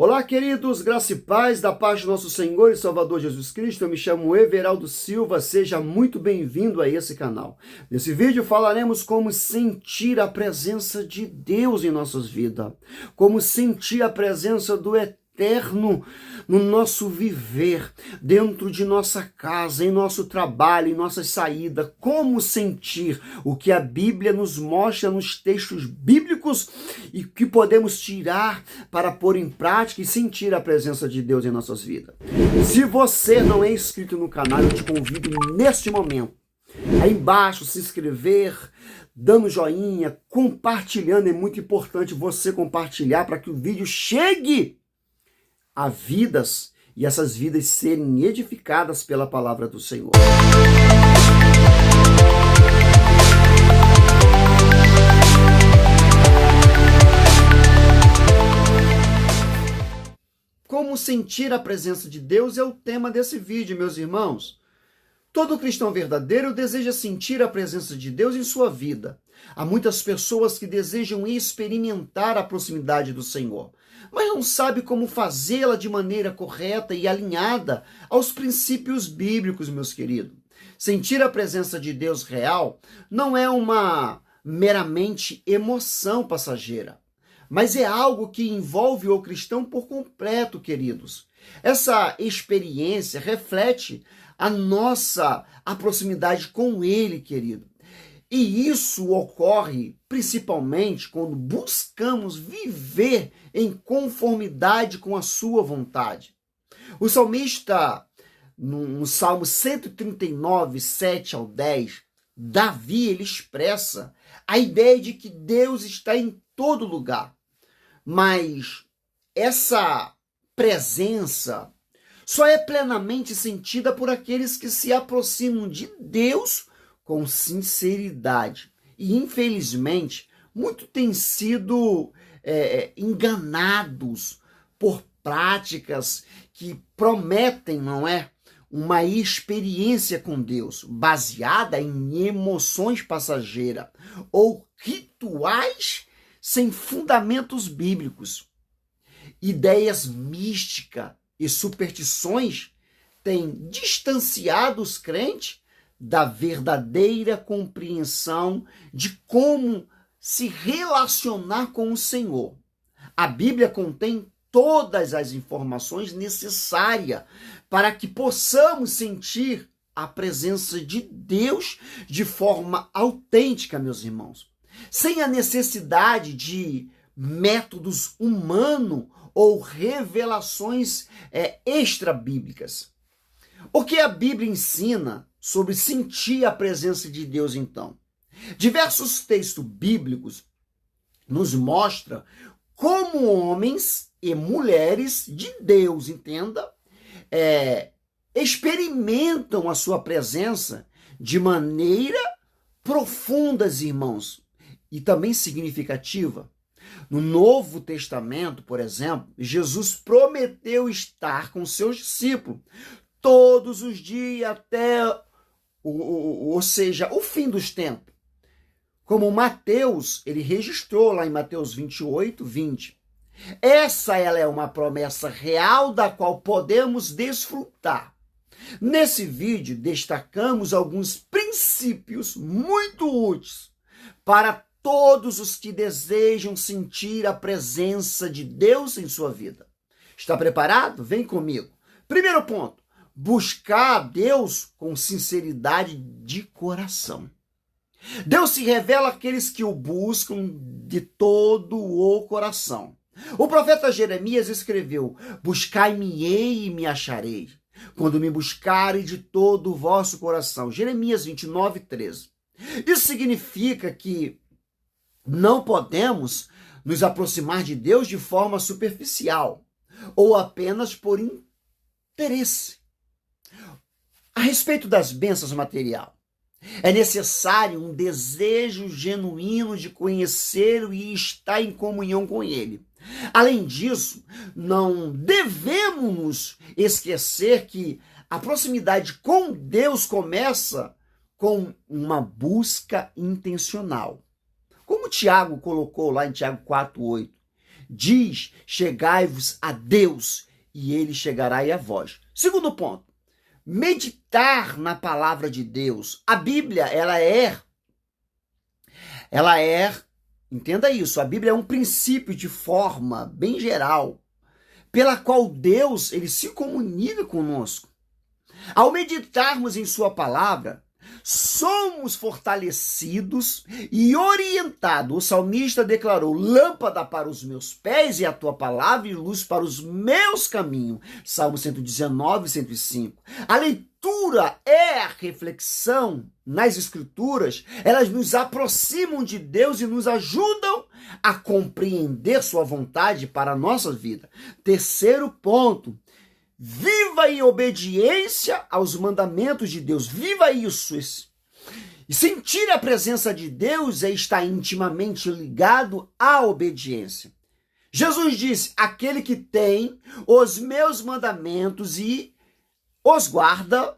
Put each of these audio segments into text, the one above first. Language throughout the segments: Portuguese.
Olá, queridos, graça e paz da paz do nosso Senhor e Salvador Jesus Cristo. Eu me chamo Everaldo Silva, seja muito bem-vindo a esse canal. Nesse vídeo falaremos como sentir a presença de Deus em nossas vidas, como sentir a presença do Eterno no nosso viver, dentro de nossa casa, em nosso trabalho, em nossa saída, como sentir o que a Bíblia nos mostra nos textos bíblicos e que podemos tirar para pôr em prática e sentir a presença de Deus em nossas vidas. Se você não é inscrito no canal, eu te convido neste momento, aí embaixo, se inscrever, dando joinha, compartilhando. É muito importante você compartilhar para que o vídeo chegue a vidas e essas vidas serem edificadas pela palavra do Senhor. Como sentir a presença de Deus é o tema desse vídeo, meus irmãos. Todo cristão verdadeiro deseja sentir a presença de Deus em sua vida. Há muitas pessoas que desejam experimentar a proximidade do Senhor, mas não sabem como fazê-la de maneira correta e alinhada aos princípios bíblicos, meus queridos. Sentir a presença de Deus real não é uma meramente emoção passageira, mas é algo que envolve o cristão por completo, queridos. Essa experiência reflete a proximidade com Ele, querido. E isso ocorre principalmente quando buscamos viver em conformidade com a sua vontade. O salmista, no Salmo 139, 7 ao 10, Davi, ele expressa a ideia de que Deus está em todo lugar. Mas essa presença só é plenamente sentida por aqueles que se aproximam de Deus com sinceridade. E, infelizmente, muitos têm sido enganados por práticas que prometem, não é? Uma experiência com Deus baseada em emoções passageiras ou rituais sem fundamentos bíblicos. Ideias místicas e superstições têm distanciado os crentes da verdadeira compreensão de como se relacionar com o Senhor. A Bíblia contém todas as informações necessárias para que possamos sentir a presença de Deus de forma autêntica, meus irmãos, sem a necessidade de métodos humanos ou revelações extra-bíblicas. O que a Bíblia ensina sobre sentir a presença de Deus, então? Diversos textos bíblicos nos mostram como homens e mulheres de Deus, entenda, experimentam a sua presença de maneira profunda, irmãos, e também significativa. No Novo Testamento, por exemplo, Jesus prometeu estar com seus discípulos todos os dias até ou seja, o fim dos tempos. Como Mateus, ele registrou lá em Mateus 28, 20. Ela é uma promessa real da qual podemos desfrutar. Nesse vídeo, destacamos alguns princípios muito úteis para todos os que desejam sentir a presença de Deus em sua vida. Está preparado? Vem comigo. Primeiro ponto. Buscar a Deus com sinceridade de coração. Deus se revela àqueles que o buscam de todo o coração. O profeta Jeremias escreveu: buscai-me-ei e me acharei, quando me buscarem de todo o vosso coração. Jeremias 29, 13. Isso significa que não podemos nos aproximar de Deus de forma superficial ou apenas por interesse. A respeito das bênçãos materiais, é necessário um desejo genuíno de conhecer e estar em comunhão com Ele. Além disso, não devemos nos esquecer que a proximidade com Deus começa com uma busca intencional. Como Tiago colocou lá em Tiago 4:8, Diz: chegai-vos a Deus e ele chegará a vós. Segundo ponto, meditar na palavra de Deus. A Bíblia, entenda isso, a Bíblia é um princípio de forma bem geral, pela qual Deus, ele se comunica conosco. Ao meditarmos em sua palavra, somos fortalecidos e orientados. O salmista declarou: lâmpada para os meus pés e a tua palavra e luz para os meus caminhos. Salmo 119, 105. A leitura é a reflexão nas escrituras. Elas nos aproximam de Deus e nos ajudam a compreender sua vontade para a nossa vida. Terceiro ponto: viva em obediência aos mandamentos de Deus. Viva isso. E sentir a presença de Deus é estar intimamente ligado à obediência. Jesus disse: aquele que tem os meus mandamentos e os guarda,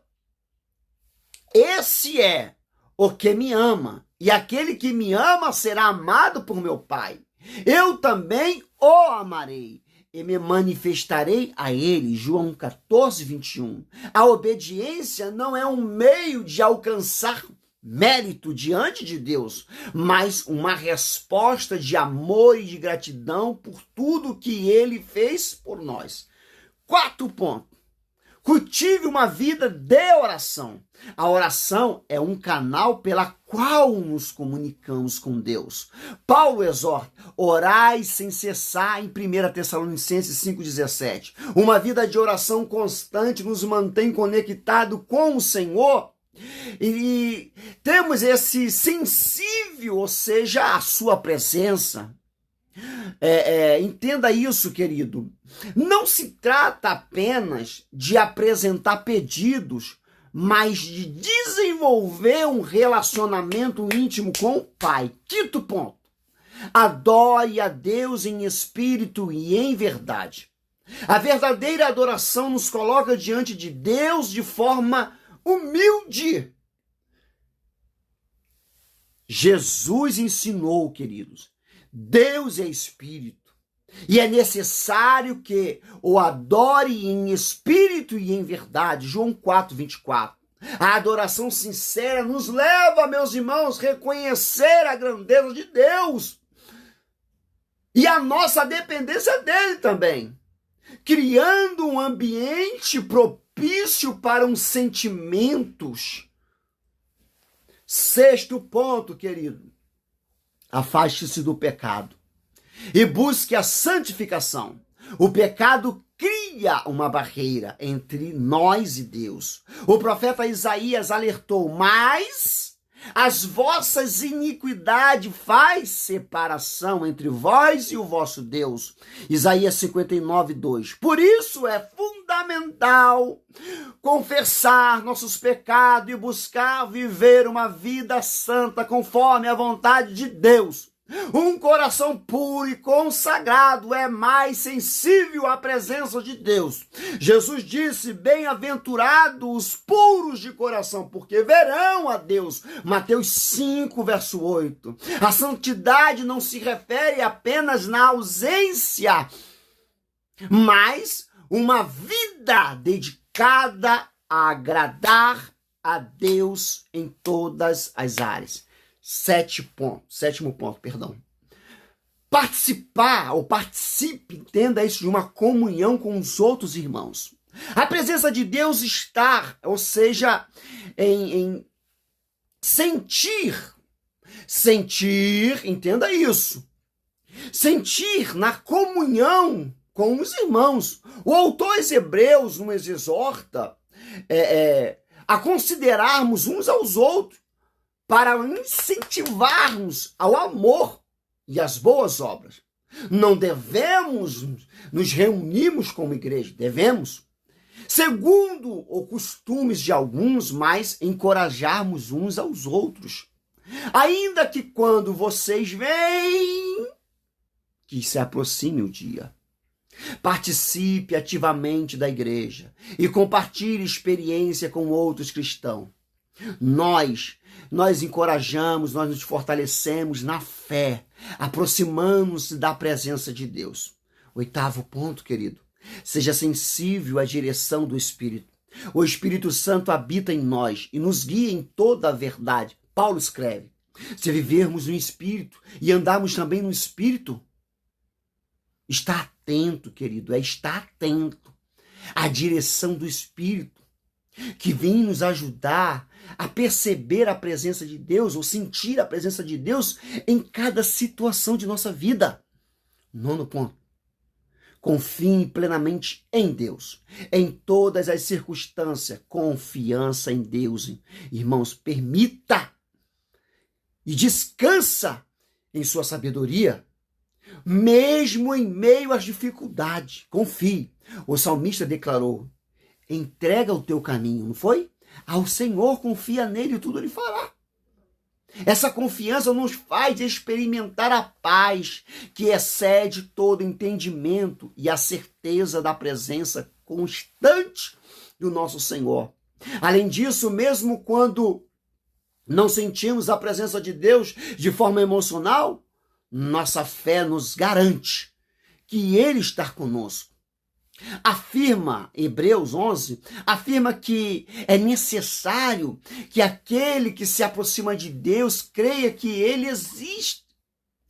esse é o que me ama. E aquele que me ama será amado por meu Pai. Eu também o amarei e me manifestarei a ele. João 14, 21. A obediência não é um meio de alcançar mérito diante de Deus, mas uma resposta de amor e de gratidão por tudo que ele fez por nós. Quarto ponto: cultive uma vida de oração. A oração é um canal pela qual nos comunicamos com Deus. Paulo exorta: orai sem cessar, em 1 Tessalonicenses 5,17. Uma vida de oração constante nos mantém conectado com o Senhor e temos esse sensível, ou seja, a sua presença. Entenda isso, querido. Não se trata apenas de apresentar pedidos, mas de desenvolver um relacionamento íntimo com o Pai. Quinto ponto: adore a Deus em espírito e em verdade. A verdadeira adoração nos coloca diante de Deus de forma humilde. Jesus ensinou, queridos, Deus é espírito e é necessário que o adore em espírito e em verdade. João 4, 24. A adoração sincera nos leva, meus irmãos, a reconhecer a grandeza de Deus e a nossa dependência dele também, criando um ambiente propício para uns sentimentos. Sexto ponto, querido: afaste-se do pecado e busque a santificação. O pecado cria uma barreira entre nós e Deus. O profeta Isaías alertou: mas as vossas iniquidades faz separação entre vós e o vosso Deus. Isaías 59, 2. Por isso é fundamental confessar nossos pecados e buscar viver uma vida santa conforme a vontade de Deus. Um coração puro e consagrado é mais sensível à presença de Deus. Jesus disse: bem-aventurados os puros de coração, porque verão a Deus. Mateus 5, verso 8. A santidade não se refere apenas na ausência, mas uma vida dedicada a agradar a Deus em todas as áreas. Sétimo ponto. Participe, entenda isso, de uma comunhão com os outros irmãos. A presença de Deus está, ou seja, em sentir, entenda isso, sentir na comunhão com os irmãos. O autor aos Hebreus nos exorta a considerarmos uns aos outros, para incentivarmos ao amor e às boas obras. Não devemos nos reunirmos como igreja, devemos, segundo os costumes de alguns, mas encorajarmos uns aos outros. Ainda que quando vocês vêm, que se aproxime o dia. Participe ativamente da igreja e compartilhe experiência com outros cristãos. Nós encorajamos, nós nos fortalecemos na fé, aproximamos-nos da presença de Deus. 8º ponto, querido, seja sensível à direção do Espírito. O Espírito Santo habita em nós e nos guia em toda a verdade. Paulo escreve, se vivermos no Espírito e andarmos também no Espírito, está atento, querido, está atento à direção do Espírito, que vem nos ajudar a perceber a presença de Deus ou sentir a presença de Deus em cada situação de nossa vida. 9º ponto. Confie plenamente em Deus, em todas as circunstâncias, confiança em Deus. Irmãos, permita e descansa em sua sabedoria, mesmo em meio às dificuldades. Confie. O salmista declarou, entrega o teu caminho, não foi? Ao Senhor, confia nele e tudo ele fará. Essa confiança nos faz experimentar a paz que excede todo entendimento e a certeza da presença constante do nosso Senhor. Além disso, mesmo quando não sentimos a presença de Deus de forma emocional, nossa fé nos garante que Ele está conosco. Afirma, Hebreus 11, afirma que é necessário que aquele que se aproxima de Deus creia que Ele existe.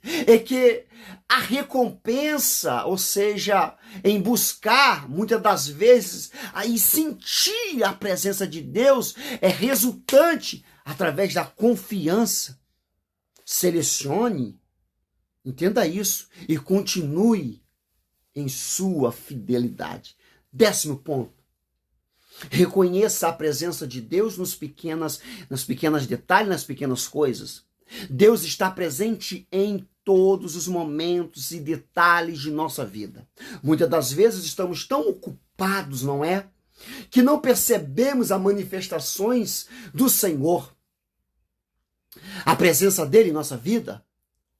É que a recompensa, ou seja, em buscar, muitas das vezes, e sentir a presença de Deus, é resultante através da confiança. Selecione, entenda isso, e continue em sua fidelidade. 10º ponto. Reconheça a presença de Deus nos pequenos detalhes, nas pequenas coisas. Deus está presente em todos os momentos e detalhes de nossa vida. Muitas das vezes estamos tão ocupados, não é? Que não percebemos as manifestações do Senhor. A presença dele em nossa vida.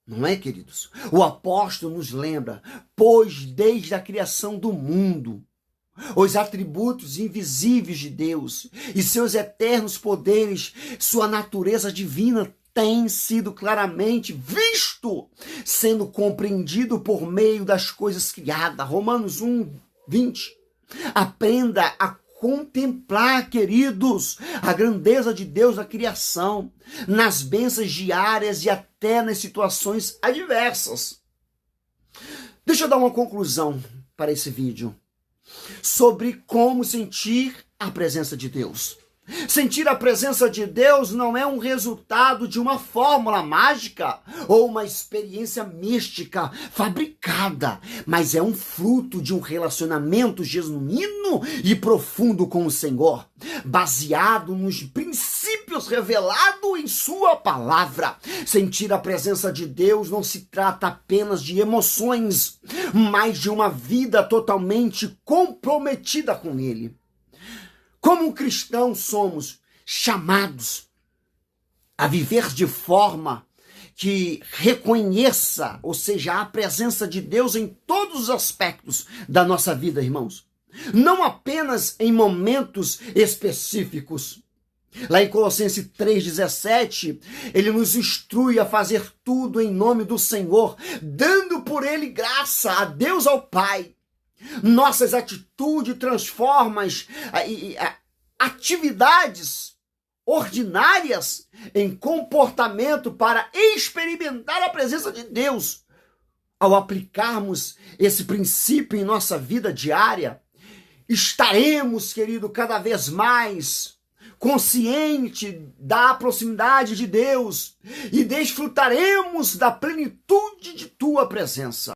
Não é, queridos? O apóstolo nos lembra, pois desde a criação do mundo, os atributos invisíveis de Deus e seus eternos poderes, sua natureza divina tem sido claramente visto, sendo compreendido por meio das coisas criadas. Romanos 1, 20. Aprenda a contemplar, queridos, a grandeza de Deus na criação, nas bênçãos diárias e até nas situações adversas. Deixa eu dar uma conclusão para esse vídeo sobre como sentir a presença de Deus. Sentir a presença de Deus não é um resultado de uma fórmula mágica ou uma experiência mística fabricada, mas é um fruto de um relacionamento genuíno e profundo com o Senhor, baseado nos princípios revelados em sua palavra. Sentir a presença de Deus não se trata apenas de emoções, mas de uma vida totalmente comprometida com Ele. Como cristãos, somos chamados a viver de forma que reconheça, ou seja, a presença de Deus em todos os aspectos da nossa vida, irmãos. Não apenas em momentos específicos. Lá em Colossenses 3,17, ele nos instrui a fazer tudo em nome do Senhor, dando por ele graça a Deus ao Pai. Nossas atitudes transformam atividades ordinárias em comportamento para experimentar a presença de Deus. Ao aplicarmos esse princípio em nossa vida diária, estaremos, querido, cada vez mais consciente da proximidade de Deus e desfrutaremos da plenitude de tua presença.